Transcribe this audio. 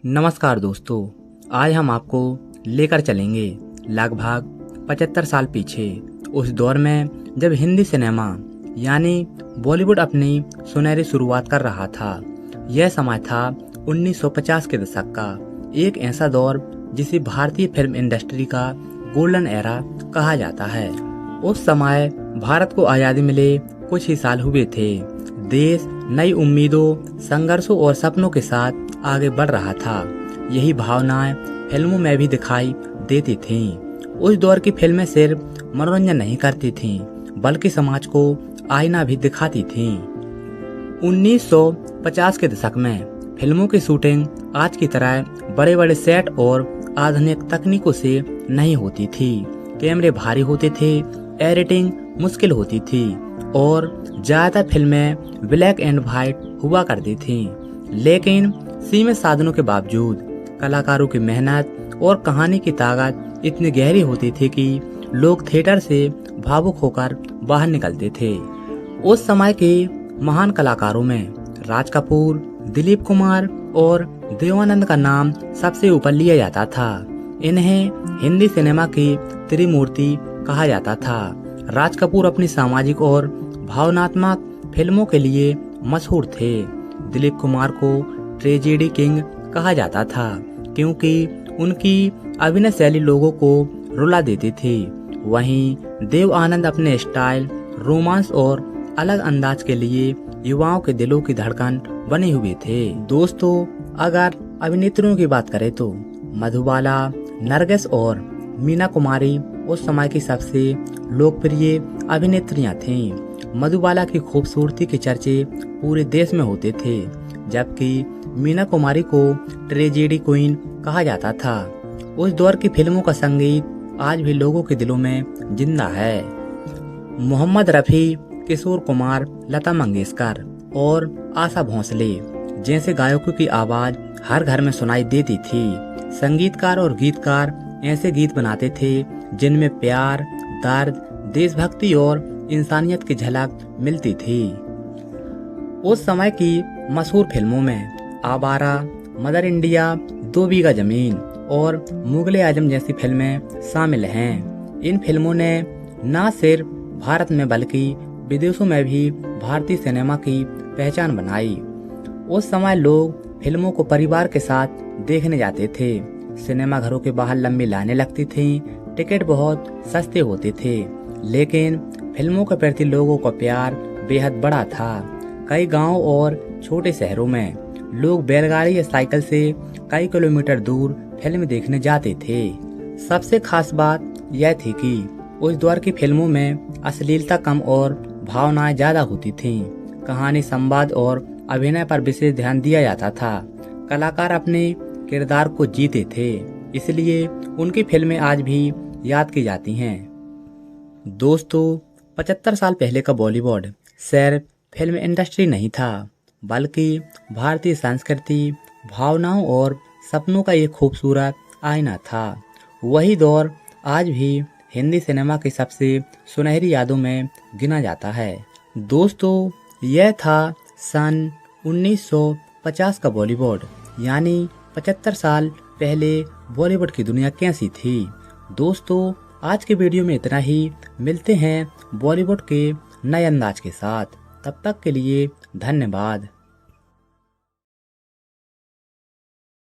नमस्कार दोस्तों, आज हम आपको लेकर चलेंगे लगभग 75 साल पीछे, उस दौर में जब हिंदी सिनेमा यानी बॉलीवुड अपनी सुनहरी शुरुआत कर रहा था। यह समय था 1950 के दशक का, एक ऐसा दौर जिसे भारतीय फिल्म इंडस्ट्री का गोल्डन एरा कहा जाता है। उस समय भारत को आज़ादी मिले कुछ ही साल हुए थे। देश नई उम्मीदों, संघर्षों और सपनों के साथ आगे बढ़ रहा था। यही भावनाएं फिल्मों में भी दिखाई देती थीं। उस दौर की फिल्में सिर्फ मनोरंजन नहीं करती थीं, बल्कि समाज को आईना भी दिखाती थीं। 1950 के दशक में फिल्मों की शूटिंग आज की तरह बड़े बड़े सेट और आधुनिक तकनीकों से नहीं होती थी। कैमरे भारी होते थे, एडिटिंग मुश्किल होती थी और ज्यादातर फिल्में ब्लैक एंड व्हाइट हुआ करती थीं। लेकिन सीमित साधनों के बावजूद कलाकारों की मेहनत और कहानी की ताकत इतनी गहरी होती थी कि लोग थिएटर से भावुक होकर बाहर निकलते थे। उस समय के महान कलाकारों में राज कपूर, दिलीप कुमार और देवानंद का नाम सबसे ऊपर लिया जाता था। इन्हें हिंदी सिनेमा की त्रिमूर्ति कहा जाता था। राज कपूर अपनी सामाजिक और भावनात्मक फिल्मों के लिए मशहूर थे। दिलीप कुमार को ट्रेजेडी किंग कहा जाता था, क्योंकि उनकी अभिनय शैली लोगों को रुला देती थी। वहीं देव आनंद अपने स्टाइल, रोमांस और अलग अंदाज के लिए युवाओं के दिलों की धड़कन बने हुए थे। दोस्तों, अगर अभिनेत्रियों की बात करें तो मधुबाला, नरगिस और मीना कुमारी उस समय की सबसे लोकप्रिय अभिनेत्रियां थीं। मधुबाला की खूबसूरती के चर्चे पूरे देश में होते थे, जबकि मीना कुमारी को ट्रेजेडी क्वीन कहा जाता था। उस दौर की फिल्मों का संगीत आज भी लोगों के दिलों में जिंदा है। मोहम्मद रफी, किशोर कुमार, लता मंगेशकर और आशा भोसले जैसे गायकों की आवाज हर घर में सुनाई देती थी। संगीतकार और गीतकार ऐसे गीत बनाते थे जिनमें प्यार, दर्द, देशभक्ति और इंसानियत की झलक मिलती थी। उस समय की मशहूर फिल्मों में आवारा, मदर इंडिया, 2 बीघा जमीन और मुगले आजम जैसी फिल्में शामिल हैं। इन फिल्मों ने न सिर्फ भारत में बल्कि विदेशों में भी भारतीय सिनेमा की पहचान बनाई। उस समय लोग फिल्मों को परिवार के साथ देखने जाते थे। सिनेमा घरों के बाहर लंबी लाइनें लगती थीं, टिकट बहुत सस्ते होते थे, लेकिन फिल्मों के प्रति लोगों का प्यार बेहद बड़ा था। कई गांवों और छोटे शहरों में लोग बैलगाड़ी या साइकिल से कई किलोमीटर दूर फिल्म देखने जाते थे। सबसे खास बात यह थी कि उस दौर की फिल्मों में अश्लीलता कम और भावनाएं ज्यादा होती थीं। कहानी, संवाद और अभिनय पर विशेष ध्यान दिया जाता था। कलाकार अपने किरदार को जीते थे, इसलिए उनकी फिल्में आज भी याद की जाती हैं। दोस्तों, 75 साल पहले का बॉलीवुड सिर्फ फिल्म इंडस्ट्री नहीं था, बल्कि भारतीय संस्कृति, भावनाओं और सपनों का एक खूबसूरत आईना था। वही दौर आज भी हिंदी सिनेमा की सबसे सुनहरी यादों में गिना जाता है। दोस्तों, यह था सन 1950 का बॉलीवुड, यानी 75 साल पहले बॉलीवुड की दुनिया कैसी थी। दोस्तों, आज के वीडियो में इतना ही। मिलते हैं बॉलीवुड के नए अंदाज के साथ। तब तक के लिए धन्यवाद।